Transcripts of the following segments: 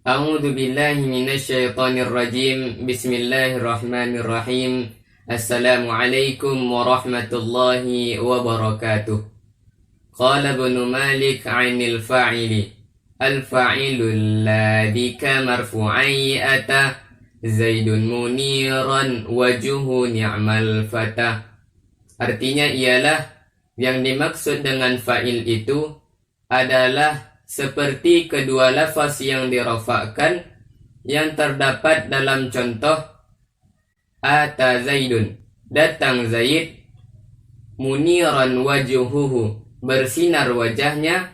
A'udzu billahi minasyaitonir rajim. Bismillahirrahmanirrahim. Assalamualaikum warahmatullahi wabarakatuh. Qala Ibnu Malik 'ainil fa'ili. Al-fa'ilu alladhi marfu'ai ata Zaidun muniran wajuhu ni'mal fata. Artinya ialah yang dimaksud dengan fa'il itu adalah seperti kedua lafaz yang dirafa'kan yang terdapat dalam contoh ata Zaidun, datang Zaid, muniran wajuhuhu, bersinar wajahnya,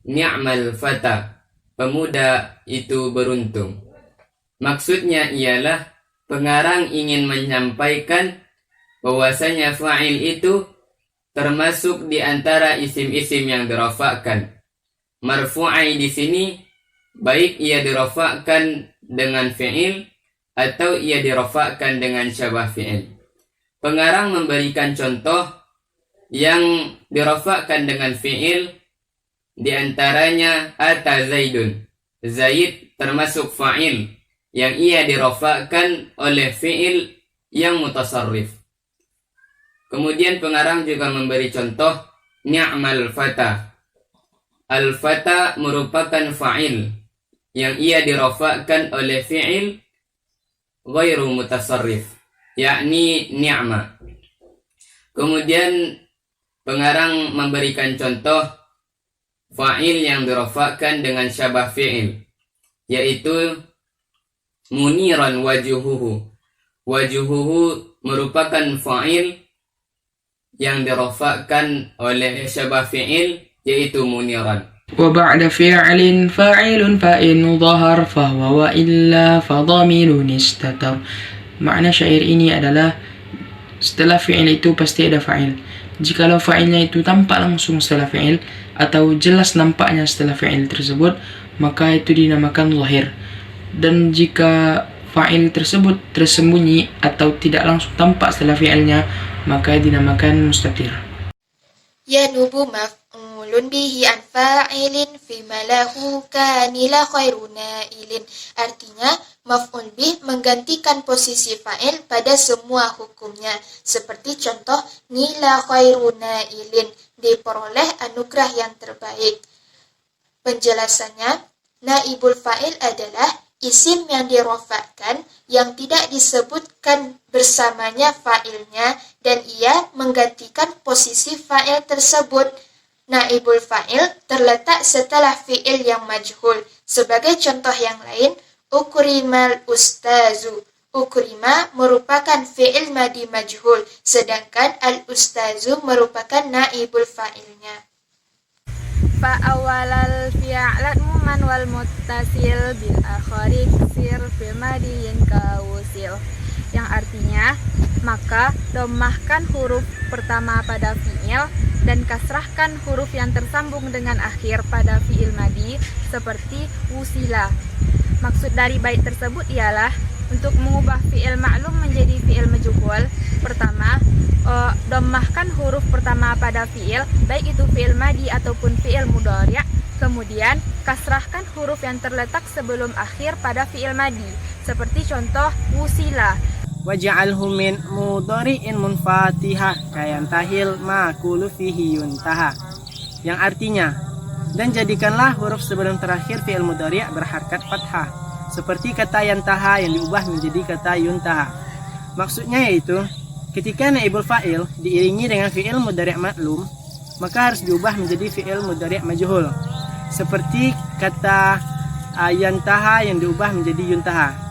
ni'mal fata, pemuda itu beruntung. Maksudnya ialah pengarang ingin menyampaikan bahwasanya fa'il itu termasuk di antara isim-isim yang dirafa'kan. Marfu'ai di sini baik ia dirafa'kan dengan fi'il atau ia dirafa'kan dengan syabah fi'il. Pengarang memberikan contoh yang dirafa'kan dengan fi'il, di antaranya ata Zaidun. Zaid termasuk fa'il yang ia dirafa'kan oleh fi'il yang mutasarrif. Kemudian pengarang juga memberi contoh ni'mal fata. Al-fata merupakan fa'il yang ia dirafa'kan oleh fi'il ghairu mutasarrif, yakni ni'ma. Kemudian pengarang memberikan contoh fa'il yang dirafa'kan dengan syabah fi'il, yaitu muniran wajuhuhu. Wajuhuhu merupakan fa'il yang dirafa'kan oleh syabah fi'il, yaitu muniran. وبعد فعل فاعل فإن ظهر فهو وإلا فضمير استتر. Makna syair ini adalah setelah fi'il itu pasti ada fa'il. Jikalau fa'ilnya itu tampak langsung setelah fi'il atau jelas nampaknya setelah fi'il tersebut, maka itu dinamakan zahir. Dan jika fa'il tersebut tersembunyi atau tidak langsung tampak setelah fi'ilnya, maka dinamakan mustatir. Yanubu maf'ulun bihi an fa'ilin fima lahu kanila khairu na'ilin. Artinya, maf'ul bih menggantikan posisi fa'il pada semua hukumnya. Seperti contoh, nila khairu na'ilin, diperoleh anugerah yang terbaik. Penjelasannya, naibul fa'il adalah isim yang dirafa'kan yang tidak disebutkan bersamanya fa'ilnya dan ia menggantikan posisi fa'il tersebut. Naibul fa'il terletak setelah fi'il yang majhul. Sebagai contoh yang lain, ukrimal ustazu. Ukrima merupakan fi'il madi majhul, sedangkan al-ustazu merupakan naibul fa'ilnya. Fa'awalal fi'alat muman wal muttasil bil akhari ksir fil madiyin kausil. Yang artinya, maka dhammahkan huruf pertama pada fi'il dan kasrahkan huruf yang tersambung dengan akhir pada fi'il madi seperti wusila. Maksud dari bait tersebut ialah untuk mengubah fi'il ma'lum menjadi fi'il majhul. Pertama, dhammahkan huruf pertama pada fi'il, baik itu fi'il madi ataupun fi'il mudhari'. Kemudian kasrahkan huruf yang terletak sebelum akhir pada fi'il madi, seperti contoh wusila. Waj'alhu min mudhari'in munfatihah kayantahil maqulu fihi yuntaha. Yang artinya, dan jadikanlah huruf sebelum terakhir fi'il mudhari' berharakat fathah, seperti kata yantaha yang diubah menjadi kata yuntaha. Maksudnya yaitu, ketika naibul fa'il diiringi dengan fi'il mudhari' maklum, maka harus diubah menjadi fi'il mudhari' majhul. Seperti kata yantaha yang diubah menjadi yuntaha.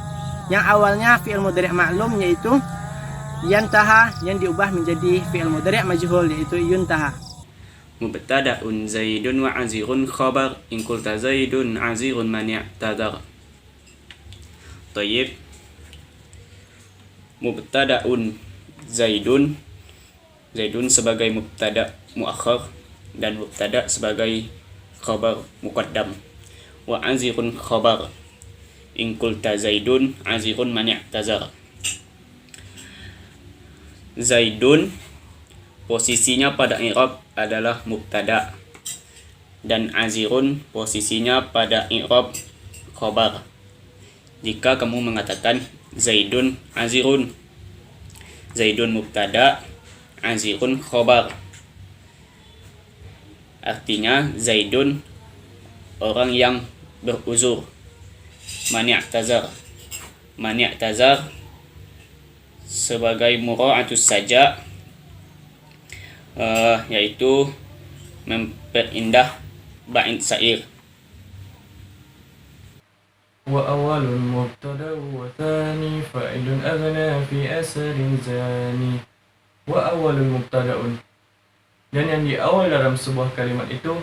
Yang awalnya fi'il mudhari' maklum yaitu yantaha yang diubah menjadi fi'il mudhari' majhul yaitu yuntaha. Mubtada'un Zaidun wa azirun khabar in qulta Zaidun azirun man i'tadar. Thayyib. Mubtada'un Zaidun sebagai mubtada' muakhar dan mubtada' sebagai khabar muqaddam. Wa azirun khabar in qulta Zaidun azirun man i'tazar. Zaidun posisinya pada i'rab adalah mubtada' dan azirun posisinya pada i'rab khobar. Jika kamu mengatakan Zaidun azirun, Zaidun mubtada, azirun khobar. Artinya Zaidun orang yang beruzur. Mani'tazar, mani'tazar sebagai mura'atus saja, yaitu memperindah bait syair. وأول مبتدأ وثاني فاعل أغنى في أثر زاني وأول مبتدأ. Dan yang di awal dalam sebuah kalimat itu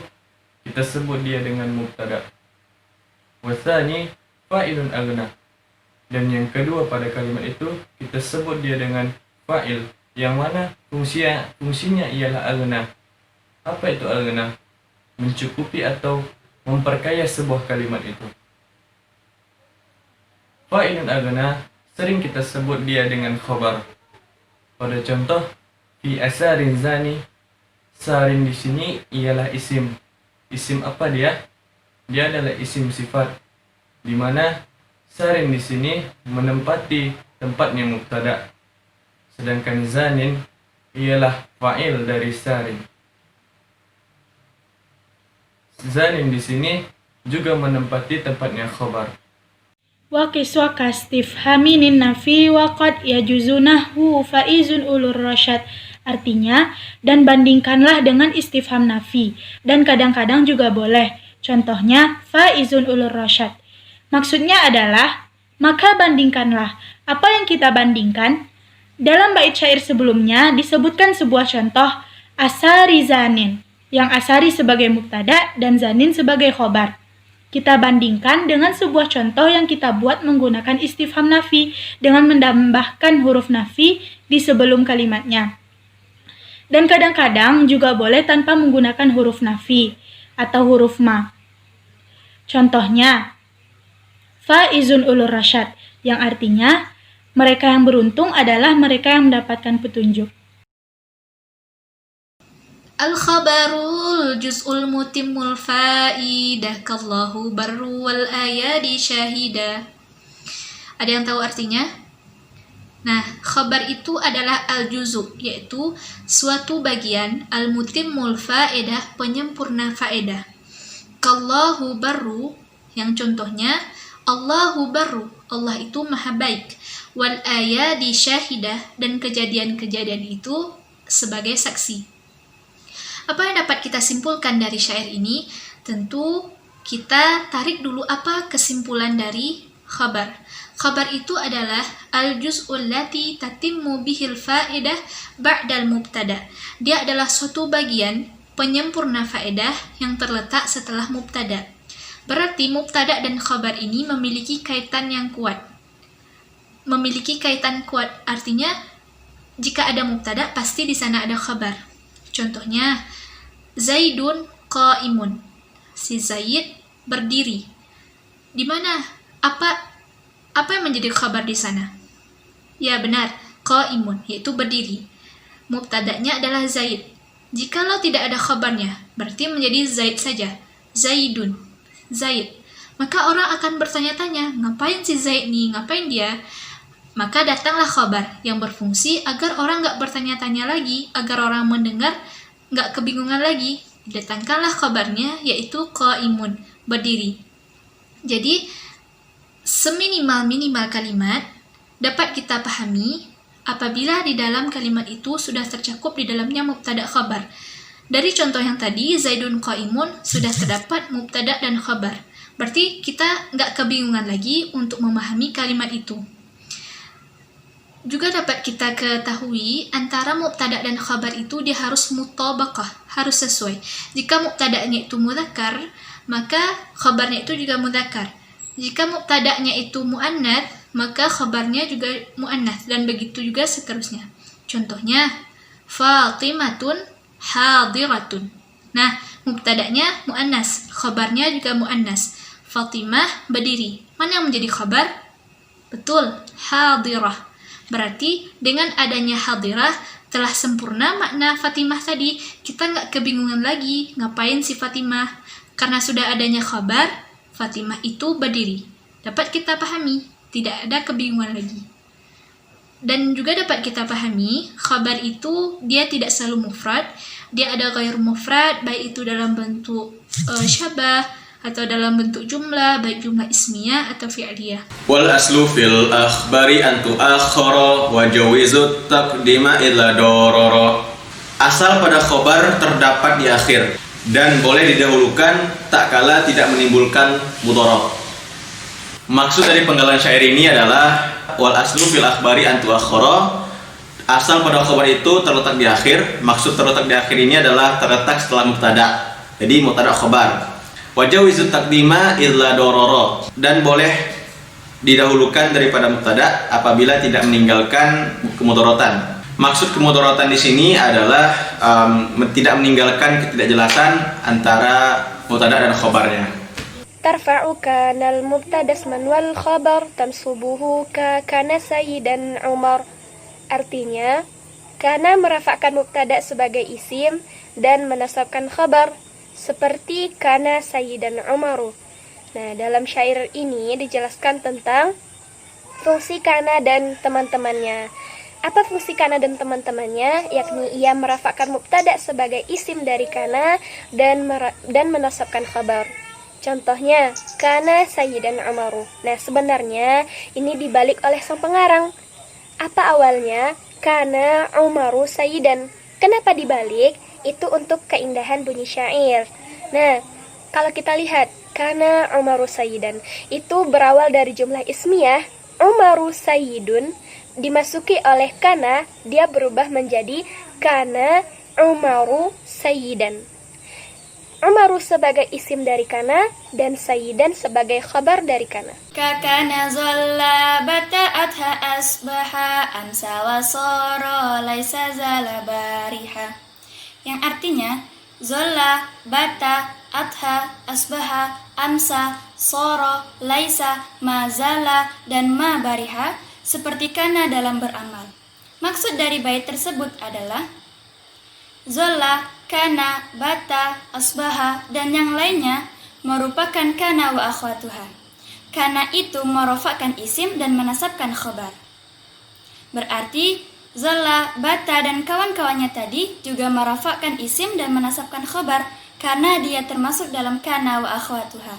kita sebut dia dengan mubtada. Wathani fa'ilun aghna. Dan yang kedua pada kalimat itu kita sebut dia dengan fa'il, yang mana fungsinya ialah aghna. Apa itu aghna? Mencukupi atau memperkaya sebuah kalimat itu. Fa'ilun aghna sering kita sebut dia dengan khobar. Pada contoh, fi asarin zani, sarin di sini ialah isim. Isim apa dia? Dia adalah isim sifat, di mana sarin di sini menempati tempatnya mubtada. Sedangkan zanin ialah fa'il dari sarin. Zanin di sini juga menempati tempatnya khobar. Wa kiswa kastifhaminin nafi wa qad yajuzunahu faizun ulur rasyad. Artinya, dan bandingkanlah dengan istifham nafi, dan kadang-kadang juga boleh. Contohnya, faizun ulur rasyad. Maksudnya adalah, maka bandingkanlah. Apa yang kita bandingkan? Dalam bait syair sebelumnya disebutkan sebuah contoh asari zanin, yang asari sebagai mubtada dan zanin sebagai khobar. Kita bandingkan dengan sebuah contoh yang kita buat menggunakan istifham nafi dengan menambahkan huruf nafi di sebelum kalimatnya. Dan kadang-kadang juga boleh tanpa menggunakan huruf nafi atau huruf ma. Contohnya, faizun ulur rasyad, yang artinya mereka yang beruntung adalah mereka yang mendapatkan petunjuk. Al-khabarul juz'ul mutimul fa'idah kallahu barru wal ayadi syahidah. Ada yang tahu artinya? Nah, khabar itu adalah al-juzu, yaitu suatu bagian, al-mutimul fa'idah, penyempurna faedah. Kallahu barru, yang contohnya Allahu barru, Allah itu maha baik. Wal ayadi syahidah, dan kejadian-kejadian itu sebagai saksi. Apa yang dapat kita simpulkan dari syair ini? Tentu kita tarik dulu apa kesimpulan dari khabar. Khabar itu adalah al-juz'ul lati tatimmu bihil faedah ba'dal mubtada. Dia adalah suatu bagian penyempurna faedah yang terletak setelah mubtada. Berarti mubtada dan khabar ini memiliki kaitan yang kuat. Memiliki kaitan kuat artinya jika ada mubtada pasti di sana ada khabar. Contohnya, Zaidun qaimun. Si Zaid berdiri. Di mana? Apa yang menjadi khabar di sana? Ya benar, qaimun, yaitu berdiri. Mubtada'nya adalah Zaid. Jikalau tidak ada khabarnya, berarti menjadi Zaid saja. Zaidun, Zaid. Maka orang akan bertanya-tanya, ngapain si Zaid nih? Ngapain dia? Maka datanglah khabar yang berfungsi agar orang nggak bertanya-tanya lagi, agar orang mendengar nggak kebingungan lagi. Datangkanlah kabarnya, yaitu qaimun, berdiri. Jadi seminimal-minimal kalimat dapat kita pahami apabila di dalam kalimat itu sudah tercakup di dalamnya mubtada khabar. Dari contoh yang tadi, Zaidun qaimun, sudah terdapat mubtada dan khabar. Berarti kita nggak kebingungan lagi untuk memahami kalimat itu. Juga dapat kita ketahui antara mubtada dan khabar itu dia harus mutabaqah, harus sesuai. Jika mubtada'nya itu mudzakkar, maka khabarnya itu juga mudzakkar. Jika mubtada'nya itu muannats, maka khabarnya juga muannats, dan begitu juga seterusnya. Contohnya, Fatimatun hadiratun. Nah, mubtada'nya muannas, khabarnya juga muannas. Fatimah berdiri. Mana yang menjadi khabar? Betul, hadirah. Berarti dengan adanya hadirah telah sempurna makna Fatimah tadi. Kita nggak kebingungan lagi ngapain si Fatimah. Karena sudah adanya khabar, Fatimah itu berdiri. Dapat kita pahami, tidak ada kebingungan lagi. Dan juga dapat kita pahami, khabar itu dia tidak selalu mufrad, dia ada ghair mufrad, baik itu dalam bentuk syabah atau dalam bentuk jumlah, baik jumlah ismiyah atau fi'liyah. Wal aslu fil akhbari an tu'akhkhara wa jawizu taqdima illa dororo. Asal pada khobar terdapat di akhir dan boleh didahulukan tak kala tidak menimbulkan mudharah. Maksud dari penggalan syair ini adalah wal aslu fil akhbari an tu'akhkhara. Asal pada khobar itu terletak di akhir. Maksud terletak di akhir ini adalah terletak setelah mubtada. Jadi mubtada khobar. Wajawizu taqdima illa dororo, dan boleh didahulukan daripada mubtada apabila tidak meninggalkan kemudharatan. Maksud kemudharatan di sini adalah tidak meninggalkan ketidakjelasan antara mubtada dan khobarnya. Tarfa'u kana al-mubtada isman wal khabar tansubuhu ka kana sayyidan Umar. Artinya, kana merafakkan mubtada sebagai isim dan menasabkan khabar seperti kana sayyidan Umaru. Nah, dalam syair ini dijelaskan tentang fungsi kana dan teman-temannya. Apa fungsi kana dan teman-temannya? Yakni ia merafakkan mubtada sebagai isim dari kana dan menasabkan khabar. Contohnya, kana sayyidan Umaru. Nah, sebenarnya ini dibalik oleh sang pengarang. Apa awalnya? Kana Umaru sayyidan. Kenapa dibalik? Itu untuk keindahan bunyi syair. Nah, kalau kita lihat kana Umaru sayyidan, itu berawal dari jumlah ismiyah Umaru sayyidun, dimasuki oleh kana, dia berubah menjadi kana Umaru sayyidan. Umaru sebagai isim dari kana dan sayyidan sebagai khabar dari kana. Kakana zolla bata'atha asbaha amsa wa sara laisa zala bariha. Yang artinya zolla, bata, adha, asbaha, amsa, soro, laisa, mazala, dan ma bariha seperti kana dalam beramal. Maksud dari bait tersebut adalah zolla, kana, bata, asbaha, dan yang lainnya merupakan kana wa akhwatuha. Kana itu merofakkan isim dan menasabkan khobar. Berarti zolla, bata, dan kawan-kawannya tadi juga merafakkan isim dan menasabkan khobar karena dia termasuk dalam kana wa akhwatuha.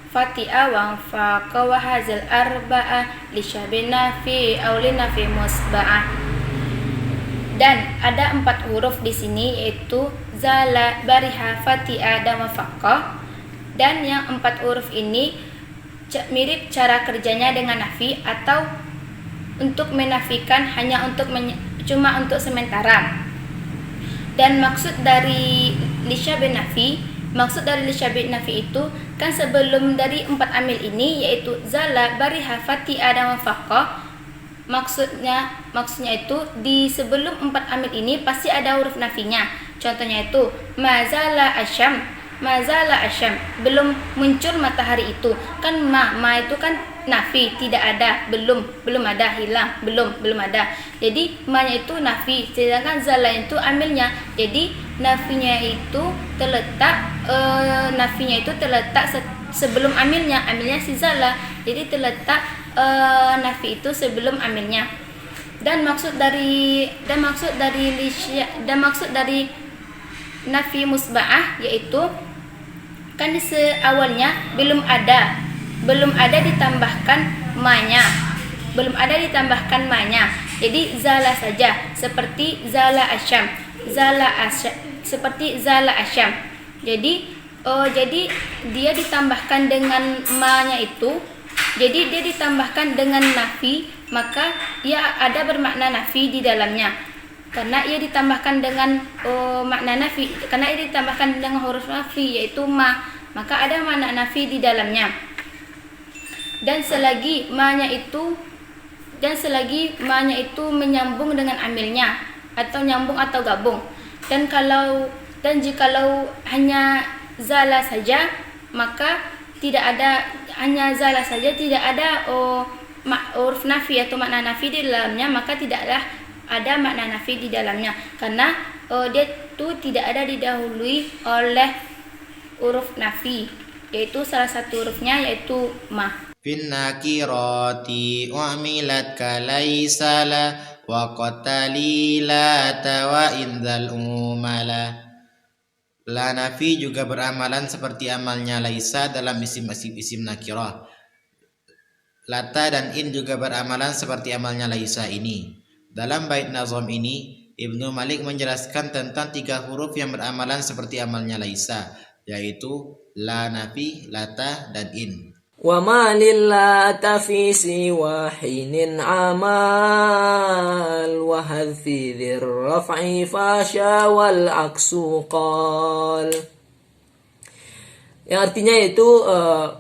Fati'a wa faqa wa hazal arba'a li syabina fi aulina fi musba'ah. Dan ada 4 huruf di sini, yaitu zala, bariha, fati'a, dan wafaqa. Dan yang 4 huruf ini mirip cara kerjanya dengan nafi atau untuk menafikan hanya cuma untuk sementara. Dan maksud dari lisyabi nafi, itu kan sebelum dari 4 amil ini, yaitu zala, bariha, fati'a, dan wafaqa. Maksudnya itu di sebelum 4 amil ini pasti ada huruf nafinya. Contohnya itu mazala asyam, belum muncul matahari itu. Kan ma itu kan nafi, tidak ada, belum ada, hilang, belum ada. Jadi ma-nya itu nafi, sedangkan zala itu amilnya. Jadi nafinya itu terletak sebelum amilnya si zala. Jadi terletak nafi itu sebelum amilnya. Dan maksud dari nafi musba'ah yaitu kan awalnya belum ada ditambahkan ma-nya. Jadi zala saja, seperti zala asyam. Jadi dia ditambahkan dengan ma-nya itu. Jadi dia ditambahkan dengan nafi, maka ia ada bermakna nafi di dalamnya. Karena ia ditambahkan dengan makna nafi, karena ia ditambahkan dengan huruf nafi yaitu ma, maka ada makna nafi di dalamnya. Dan selagi ma-nya itu menyambung dengan amilnya atau nyambung atau gabung. Dan jikalau hanya zala saja, maka tidak ada huruf nafi atau makna nafi di dalamnya, maka tidaklah ada makna nafi di dalamnya karena dia itu tidak ada didahului oleh huruf nafi. yaitu salah satu hurufnya yaitu ma. Fin nakirati u'milat kalaisala wa qatalila tawa indzal umala. La nafi juga beramalan seperti amalnya laisa dalam isim nakirah. Lata dan in juga beramalan seperti amalnya laisa ini. Dalam bait nazam ini, Ibnu Malik menjelaskan tentang 3 huruf yang beramalan seperti amalnya laisa, yaitu la nafi, lata, dan in. وما للات في سوى حين عمال وحذف ذي الرفع فاشا والعكس قال. Yang artinya yaitu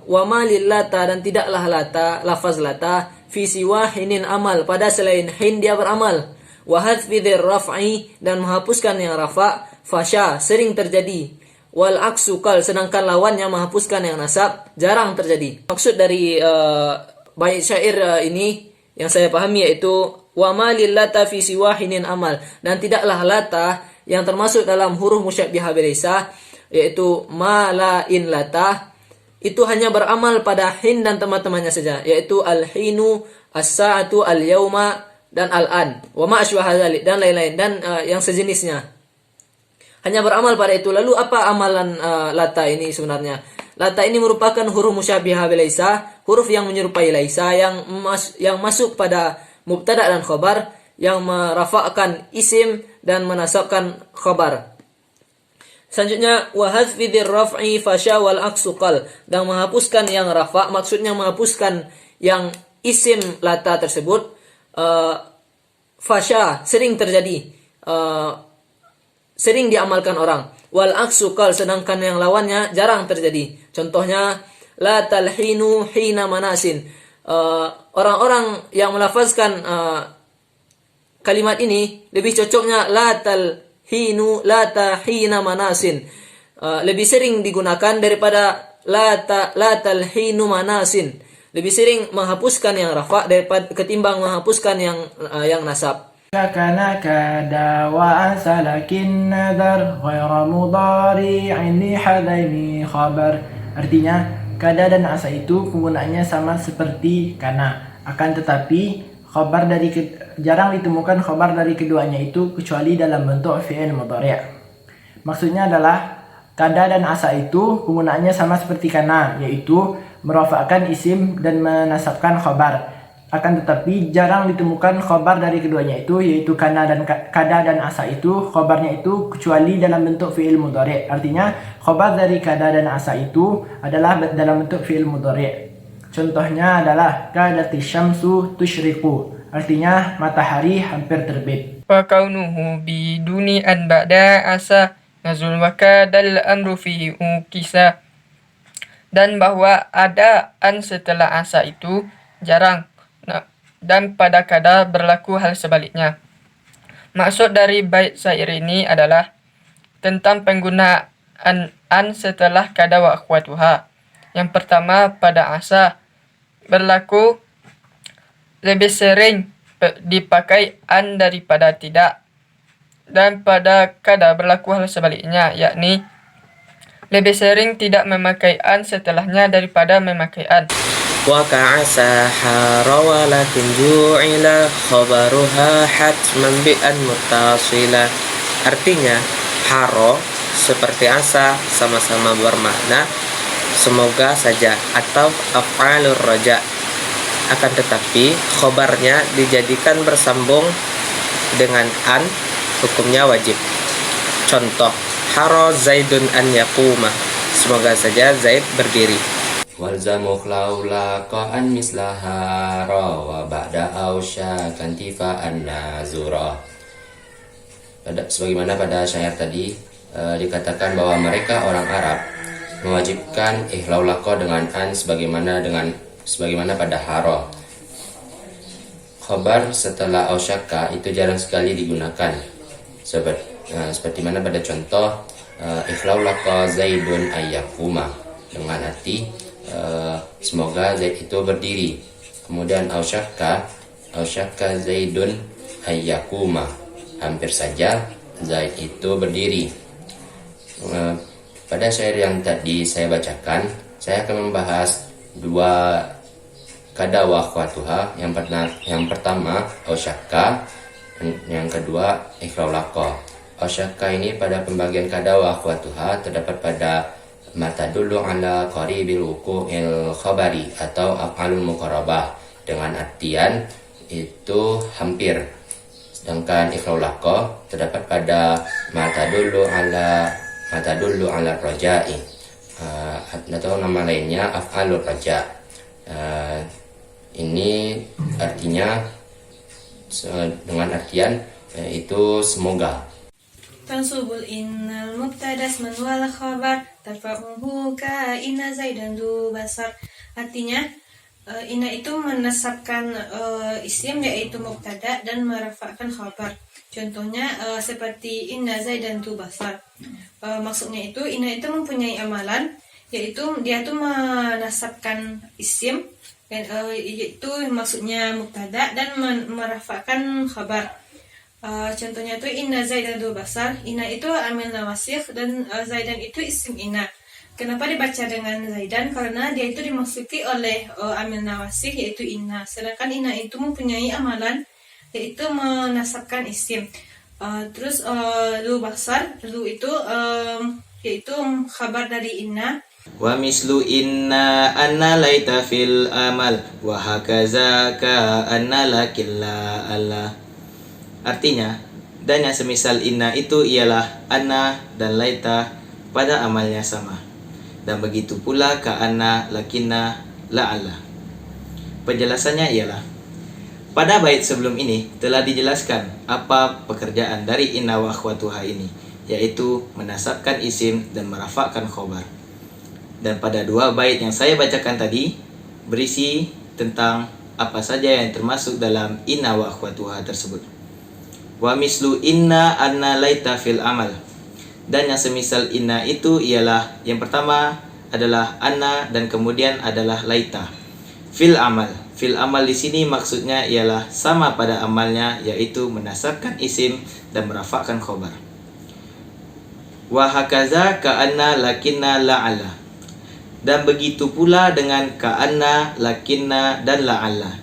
wama lillata, dan tidaklah lata, lafaz lata, fi siwa hinin amal, pada selain hin dia beramal, wa hadfi dzir raf'i, dan menghapuskan yang rafa, fasya sering terjadi, wal aksu qal, sedangkan lawannya menghapuskan yang nasab jarang terjadi. Maksud dari bait syair ini yang saya pahami yaitu wama lillata fi siwa hinin amal, dan tidaklah lata yang termasuk dalam huruf musyabbiha bilaisa, yaitu ma la in lata, itu hanya beramal pada hin dan teman-temannya saja, yaitu al-hinu, as-sa'atu, al-yauma, dan al-an, wa ma asbaha dzalik, dan lain-lain, dan yang sejenisnya. Hanya beramal pada itu. Lalu apa amalan lata ini sebenarnya? Lata ini merupakan huruf musyabbiha bilaisa, huruf yang menyerupai laisa, yang masuk pada mubtada dan khobar, yang merafa'kan isim dan menasabkan khobar. Selanjutnya wa hadfi dzir raf'i fasya wal aksu qal, dan menghapuskan yang rafa, maksudnya menghapuskan yang isim lata tersebut, fasya sering terjadi, sering diamalkan orang. Wal aksu qal, sedangkan yang lawannya jarang terjadi. Contohnya la talhinu hina manasin. Orang-orang yang melafazkan kalimat ini lebih cocoknya la talhinu la tahina manasin. Lebih sering digunakan daripada la talhinu manasin. Lebih sering menghapuskan yang rafa daripada ketimbang menghapuskan yang nasab. Kana kada wa asalakin nadar ghaira mudari'in li hadaini khabar. Artinya kada dan asa itu penggunaannya sama seperti kana, akan tetapi jarang ditemukan khabar dari keduanya itu kecuali dalam bentuk fi'il mudhari'. Maksudnya adalah kada dan asa itu penggunaannya sama seperti kana, yaitu merafa'kan isim dan menasabkan khabar. Akan tetapi jarang ditemukan khabar dari keduanya itu, yaitu kada dan asa itu khabarnya itu kecuali dalam bentuk fi'il mudhari'. Artinya khabar dari kada dan asa itu adalah dalam bentuk fi'il mudhari'. Contohnya adalah kadati syamsu tusyriqu, artinya matahari hampir terbit. Wa kaunuhu biduni an ba'da asa nazul wa kadal amru fi ukisa, dan bahwa ada an setelah asa itu jarang, dan pada kada berlaku hal sebaliknya. Maksud dari bait syair ini adalah tentang penggunaan an setelah kada wa akhwatuha. Yang pertama, pada asa berlaku lebih sering dipakai an daripada tidak, dan pada kada berlaku hal sebaliknya, yakni lebih sering tidak memakai an setelahnya daripada memakai an. Wa ka'asa hara walakin ju'ila khabaruha hatman bi'an muttasila. Artinya haro seperti asa sama-sama bermakna semoga saja atau af'alur raja, akan tetapi khobarnya dijadikan bersambung dengan an, hukumnya wajib. Contoh, haro zaidun an yaquma, semoga saja Zaid berdiri. Walzamu khlaulaqa'an mislahara wa ba'da ausya kantifa'an nazura. Sebagaimana pada syair tadi dikatakan bahwa mereka orang Arab mewajibkan ihlaulaqa dengan an sebagaimana pada hara. Khabar setelah ausyaka itu jarang sekali digunakan. Seperti mana pada contoh ihlaulaqa zaidun ayyakuma, dengan arti semoga Zaid itu berdiri. Kemudian ausyaka zaidun ayyakuma, hampir saja Zaid itu berdiri. Pada syair yang tadi saya bacakan Saya akan membahas dua kada wa akhwatuha. Yang pertama ausyakka, yang kedua ikhlaulaqa. Ausyakka ini pada pembagian kada wa akhwatuha terdapat pada mata dulu ala qaribil wuqu'il khabari atau af'alul muqarrabah dengan artian itu hampir. Sedangkan ikhlaulaqa terdapat pada mata dulu ala raja'i atau nama lainnya af'alur raja. Ini artinya dengan artian itu semoga. Tansubul innal mubtadas man wal khabar tarfa'uhu ka inna zaidan du basar. Artinya inna itu menasabkan isim yaitu mubtada dan merafa'kan khabar. Contohnya seperti inna zaidan du basar. Maksudnya itu inna itu mempunyai amalan yaitu dia tuh menasabkan isim dan itu maksudnya mubtada dan merafa'kan khabar. Contohnya itu inna zaidan du basar. Inna itu amil nawasikh dan zaidan itu isim inna. Kenapa dibaca dengan zaidan? Karena dia itu dimasuki oleh amil nawasikh yaitu inna. Sedangkan inna itu mempunyai amalan yaitu menasabkan isim. Terus lu basar, lu itu yaitu khabar dari inna. Wa mislu inna anna laita fil amal wa hakaza ka anna lakilla Allah. Artinya, dan yang semisal inna itu ialah anna dan laita pada amalnya sama. Dan begitu pula ka anna lakinna la'alla. Penjelasannya ialah, pada bait sebelum ini telah dijelaskan apa pekerjaan dari inna wa akhwatuha ini, yaitu menasabkan isim dan merafakkan khobar. Dan pada dua bait yang saya bacakan tadi berisi tentang apa saja yang termasuk dalam inna wa akhwatuha tersebut. Wa mislu inna anna laita fil amal. Dan yang semisal inna itu ialah yang pertama adalah anna dan kemudian adalah laita. Fil amal. Fil amal di sini maksudnya ialah sama pada amalnya, yaitu menasabkan isim dan merafakkan khobar. Wa hakaza ka anna lakinna la'alla. Dan begitu pula dengan ka anna, lakinna dan la'alla.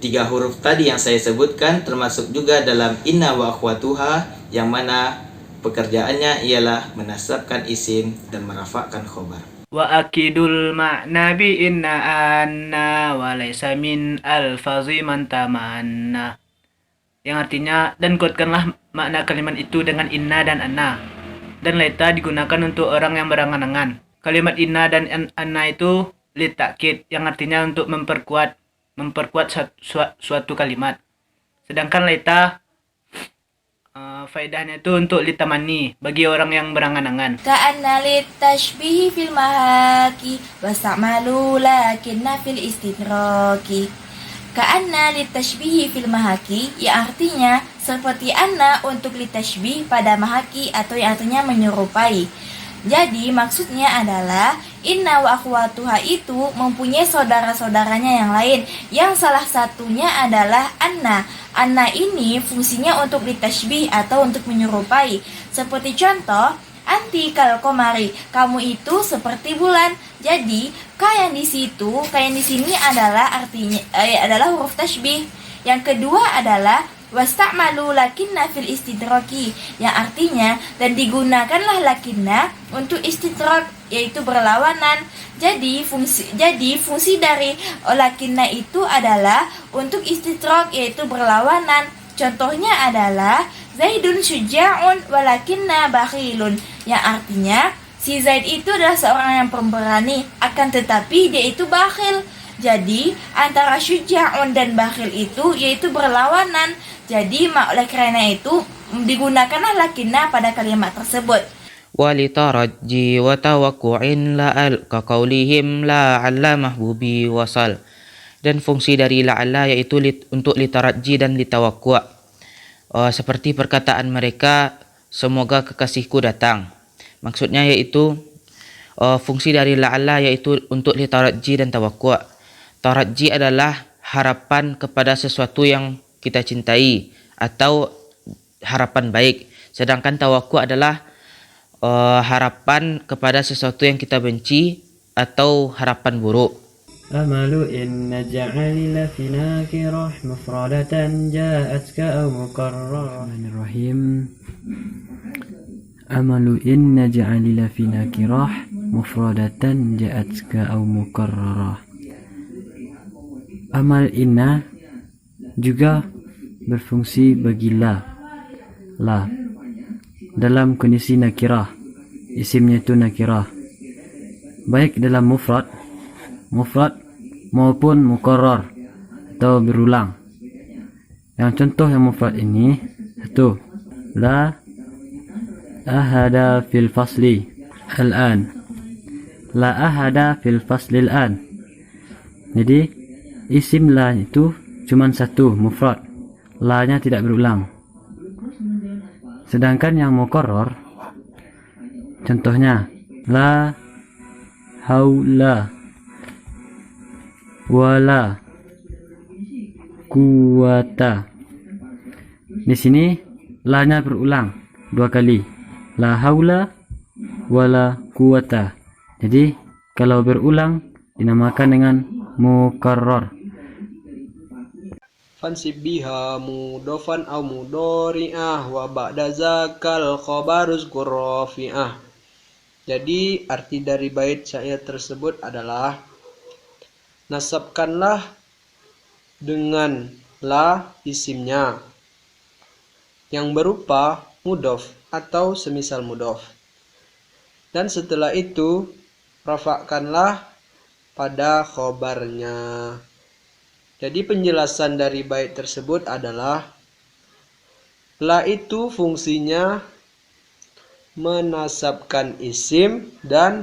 Tiga huruf tadi yang saya sebutkan termasuk juga dalam inna wa akhwatuha, yang mana pekerjaannya ialah menasabkan isim dan merafakkan khobar. Wa akidul ma'na bi inna anna wa laysa min alfazi man tamanna. Yang artinya, dan kuatkanlah makna kalimat itu dengan inna dan anna. Dan laita digunakan untuk orang yang berangan-angan. Kalimat inna dan anna itu litakid, yang artinya untuk memperkuat suatu kalimat. Sedangkan laita faedahnya itu untuk litamani, bagi orang yang berangan-angan. Ka'anna litashbihi fil mahaki wasta'malu lakinna fil istidraki. Ka'anna litashbihi fil mahaki, yang artinya seperti anna untuk litashbih pada mahaki atau yang artinya menyerupai. Jadi maksudnya adalah inna wa akhwatuha itu mempunyai saudara-saudaranya yang lain, yang salah satunya adalah anna. Anna ini fungsinya untuk ditashbih atau untuk menyerupai. Seperti contoh, anti kal komari, kamu itu seperti bulan. Jadi ka yang di sini adalah artinya adalah huruf tashbih. Yang kedua adalah wasta'malu lakinna fil istidraki, yang artinya dan digunakanlah lakinna untuk istidrak, yaitu berlawanan. Jadi fungsi dari lakinna itu adalah untuk istidrak, yaitu berlawanan. Contohnya adalah Zaidun syuja'un walakinna bakhilun, yang artinya si Zaid itu adalah seorang yang pemberani, akan tetapi dia itu bakhil. Jadi antara syuja'un dan bakhil itu yaitu berlawanan. Jadi oleh karena itu digunakanlah lakinna pada kalimat tersebut. Walitarajji wa tawaqqu'in la'al ka qaulihim la'alla mahbubi wasal. Dan fungsi dari la'alla yaitu untuk litarajji dan litawaqqa'. Seperti perkataan mereka, semoga kekasihku datang. Maksudnya yaitu fungsi dari la'alla yaitu untuk litarajji dan tawaqqa'. Tarajji adalah harapan kepada sesuatu yang kita cintai atau harapan baik. Sedangkan tawakku adalah harapan kepada sesuatu yang kita benci atau harapan buruk. أمل إن نجعل في نكرة مفردة جاءتك أو مكررة. الرحمن الرحيم. أمل إن نجعل في نكرة مفردة جاءتك أو مكررة. Amal inna juga berfungsi bagi la dalam kondisi nakirah, isimnya itu nakirah, baik dalam mufrad maupun mukarrar atau berulang. Yang contoh yang mufrad ini, satu, la ahada fil fasli al-an. La ahada fil fasli al-an. Jadi isim la itu cuma satu, mufrad. La-nya tidak berulang. Sedangkan yang mukarrar, contohnya la haula wala quwata. Di sini la-nya berulang 2 kali. La haula wala quwata. Jadi kalau berulang dinamakan dengan mukarrar. Fansib biha mudofan au mudori'ah wa ba'da zakal khabaruz qurrafi'ah. Jadi arti dari bait syair tersebut adalah nasabkanlah dengan la isimnya yang berupa mudof atau semisal mudof. Dan setelah itu rafa'kanlah pada khobarnya. Jadi penjelasan dari bait tersebut adalah la itu fungsinya menasabkan isim dan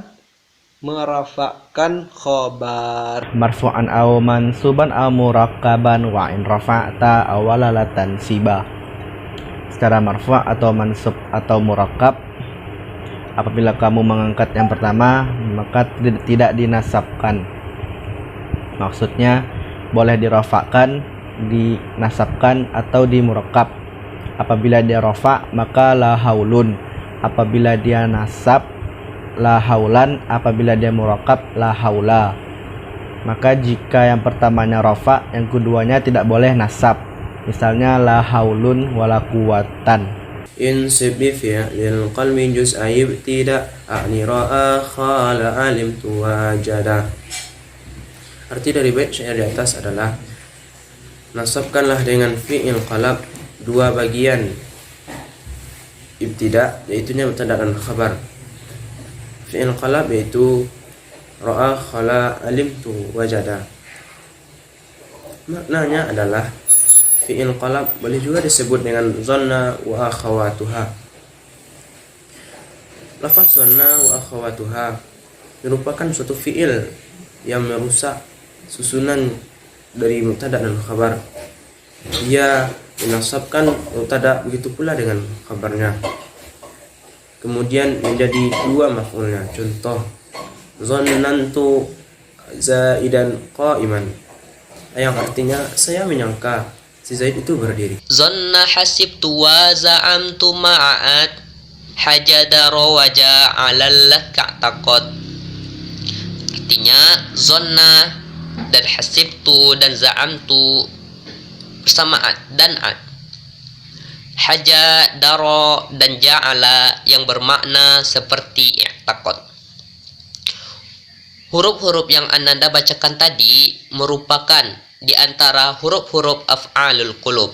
merafa'kan khobar. Marfu'an aw mansuban aw murakkaban wa in rafa'ta awalalatan siba. Secara marfu' atau mansub atau murakkab, apabila kamu mengangkat yang pertama maka tidak dinasabkan. Maksudnya boleh dirafa'kan, dinasabkan atau dimurakkab. Apabila dia rafa' maka la haulun. Apabila dia nasab la haulan, apabila dia murakkab la haula. Maka jika yang pertamanya rafa, yang keduanya tidak boleh nasab. Misalnya la haulun wala quwatan. Insib bi fi'lil qalbi juz'ai tidak a'ni ra'a khala alimtu wajada. Arti dari bait syair di atas adalah nasabkanlah dengan fi'il qalab 2 bagian ibtida, yaitu mubtada dan khabar. Fi'il qalab yaitu ra'a khala alimtu wajada. Maknanya adalah fi'il qalab boleh juga disebut dengan zanna wa akhawatuha. Lafaz zanna wa akhawatuha merupakan suatu fi'il yang merusak susunan dari mubtada dan khabar. Dia dinasabkan mubtada, begitu pula dengan khabarnya. Kemudian menjadi 2 maf'ulnya. Contoh, zannantu zaidan qa'iman, yang artinya saya menyangka si Zaid itu berdiri. Zanna hasibtu wa za'amtu ma'at hajadara wa ja'alal ka'taqad. Artinya zanna dan hasibtu dan za'amtu bersama ad dan ad. Haja, daro, dan ja'ala yang bermakna seperti i'taqad. Huruf-huruf yang Ananda bacakan tadi merupakan di antara huruf-huruf af'alul qulub.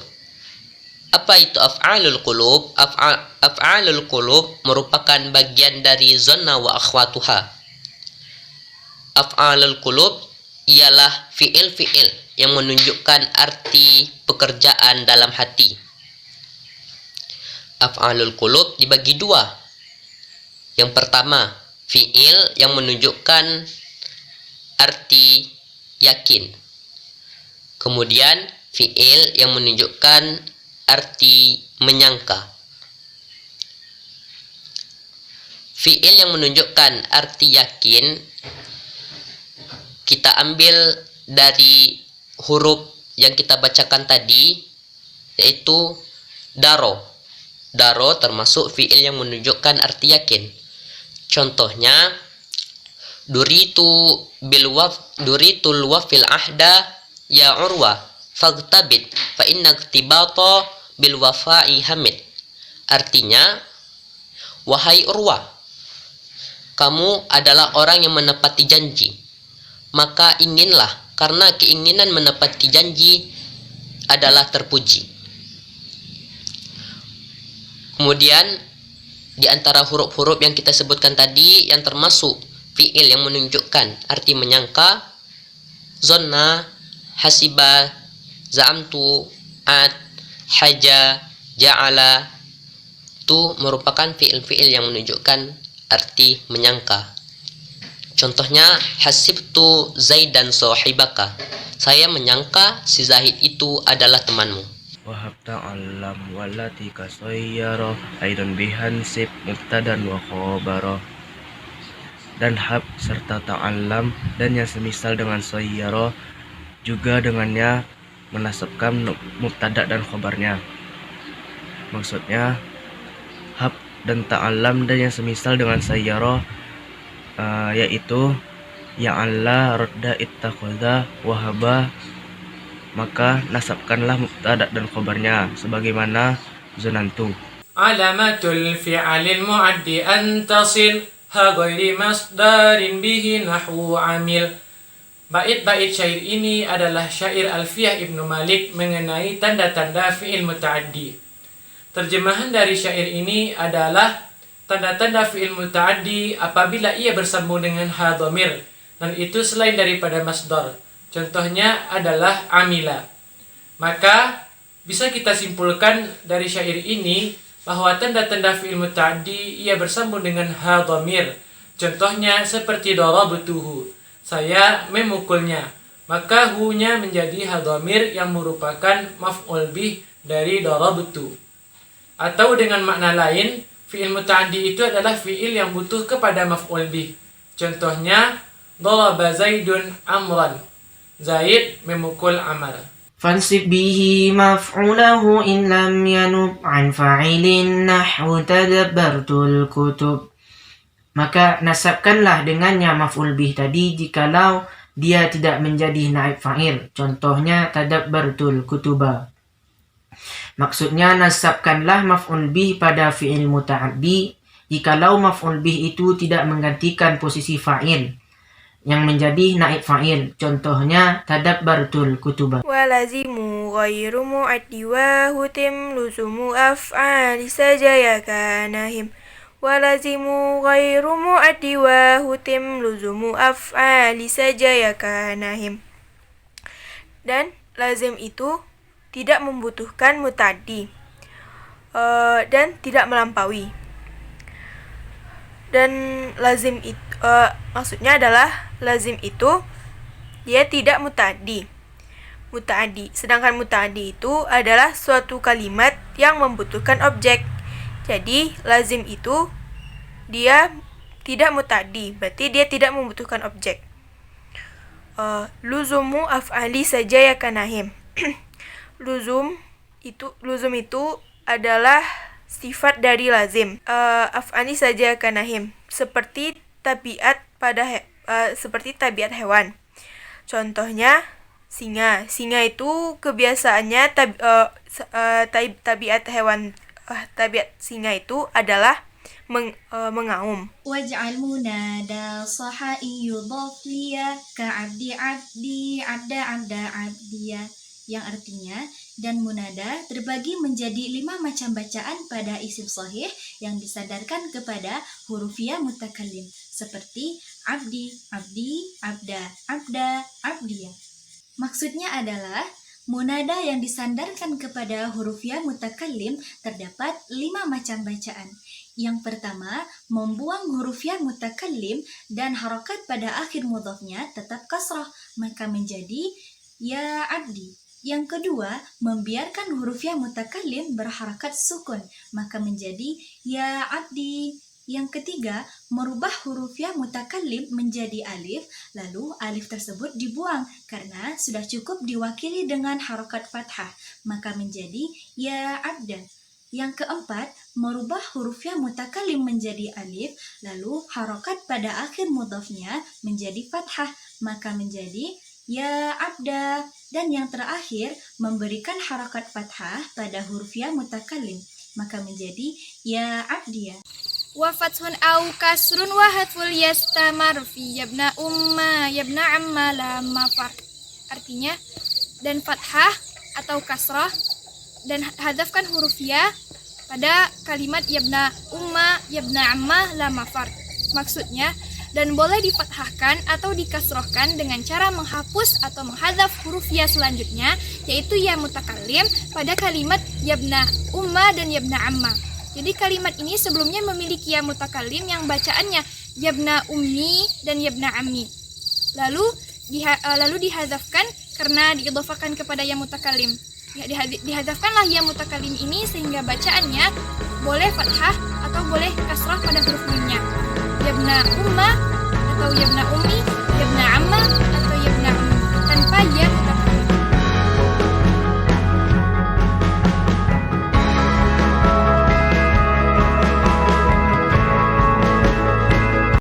Apa itu af'alul qulub? Af'alul qulub merupakan bagian dari zanna wa akhwatuha. Af'alul qulub ialah fi'il-fi'il yang menunjukkan arti pekerjaan dalam hati. Af'alul qulub dibagi 2. Yang pertama, fi'il yang menunjukkan arti yakin. Kemudian fi'il yang menunjukkan arti menyangka. Fi'il yang menunjukkan arti yakin kita ambil dari huruf yang kita bacakan tadi, yaitu daro. Daro termasuk fi'il yang menunjukkan arti yakin. Contohnya, duritul wafil ahda ya Urwa faghtabit fa inna iktibata bil wafa'i hamid. Artinya, wahai Urwa, kamu adalah orang yang menepati janji, maka inginlah, karena keinginan menepati janji adalah terpuji. Kemudian di antara huruf-huruf yang kita sebutkan tadi yang termasuk fi'il yang menunjukkan arti menyangka, zonna, hasiba, za'amtu, at, haja, ja'ala, itu merupakan fi'il-fi'il yang menunjukkan arti menyangka. Contohnya, hasibtu Zaidan sahibaka. Saya menyangka si Zahid itu adalah temanmu. Wahab ta'allam wallati kasayyara aidun bihansib mubtadan wa khabara. Dan hab serta ta'allam dan yang semisal dengan sayyara juga dengannya menasabkan mubtada dan khabarnya. Maksudnya hab dan ta'allam dan yang semisal dengan sayyara yaitu ya Allah radda ittakhadha wahaba, maka nasabkanlah mubtada dan khabarnya sebagaimana zonantu. Alamatul fi'alil mu'addi an tasil ha ghairi masdarin bihi nahwu amil. Bait-bait syair ini adalah syair Alfiyah Ibnu Malik mengenai tanda-tanda fi'il muta'addi. Terjemahan dari syair ini adalah tanda-tanda fi'il muta'addi apabila ia bersambung dengan ha dhamir dan itu selain daripada masdar. Contohnya adalah amila. Maka bisa kita simpulkan dari syair ini bahwa tanda-tanda fi'il muta'addi ia bersambung dengan ha dhamir. Contohnya seperti darabtuhu, saya memukulnya. Maka hu-nya menjadi ha dhamir yang merupakan maf'ul bih dari darabtu. Atau dengan makna lain, fi'il muta'addi itu adalah fi'il yang butuh kepada maf'ul bih. Contohnya daraba Zaidun amran. Zaid memukul Amar. Fansib bihi maf'ulahu in lam yanub an fa'ilin nahwu tadabbartul kutub. Maka nasabkanlah dengannya maf'ul bih tadi jikalau dia tidak menjadi naib fa'il. Contohnya tadabbartul kutuba. Maksudnya nasabkanlah maf'ul bih pada fi'il muta'addi jikalau maf'ul bih itu tidak menggantikan posisi fa'il yang menjadi naib fa'il. Contohnya tadabbartul kutuba. Walazimu ghairu mu'addi wa hutim luzumu af'ali sajaya kanahim. Walazimu ghairu mu'addi wa hutim luzumu af'ali sajaya kanahim. Dan lazim itu tidak membutuhkan muta'addi dan tidak melampaui. Dan lazim itu maksudnya adalah lazim itu dia tidak muta'addi. Sedangkan muta'addi itu adalah suatu kalimat yang membutuhkan objek. Jadi lazim itu dia tidak muta'addi, berarti dia tidak membutuhkan objek. Luzumu af'ali saja ya kanahim. Luzum itu adalah sifat dari lazim. Af'ali saja kanahim, seperti tabiat tabiat hewan. Contohnya singa. Singa itu kebiasaannya tabiat singa itu adalah mengaum. Waj'al munada sahai yudhaf liya ka'abdi abdi abda abdiya, yang artinya dan munada terbagi menjadi 5 macam bacaan pada isim sahih yang disandarkan kepada huruf ya mutakallim seperti abdi, abdi, abda, abda, abdiya. Maksudnya adalah munada yang disandarkan kepada huruf ya mutakallim terdapat 5 macam bacaan. Yang pertama, membuang huruf ya mutakallim dan harokat pada akhir mudhafnya tetap kasrah, maka menjadi ya abdi. Yang kedua, membiarkan huruf ya mutakallim berharakat sukun, maka menjadi ya abdi. Yang ketiga, merubah huruf ya mutakallim menjadi alif, lalu alif tersebut dibuang karena sudah cukup diwakili dengan harokat fathah, maka menjadi ya abda. Yang keempat, merubah huruf ya mutakalim menjadi alif, lalu harokat pada akhir mudhafnya menjadi fathah, maka menjadi ya abda. Dan yang terakhir, memberikan harokat fathah pada huruf ya mutakalim, maka menjadi ya abdiyah. Wa fathun au kasrun wa hadful yastamar fi yabna umma yabna amma lam mafar. Artinya, dan fathah atau kasrah dan hadafkan huruf ya pada kalimat yabna umma yabna amma lam mafar. Maksudnya, dan boleh difathahkan atau dikasrohkan dengan cara menghapus atau menghadaf huruf ya selanjutnya, yaitu ya mutakalim pada kalimat yabna umma dan yabna amma. Jadi kalimat ini sebelumnya memiliki ya mutakalim yang bacaannya yabna ummi dan yabna ammi. Lalu dihadafkan karena diidhafakan kepada ya mutakalim. Dihadafkanlah ya mutakalim ini sehingga bacaannya boleh fathah atau boleh kasrah pada huruf mimnya. Yabna umma atau yabna ummi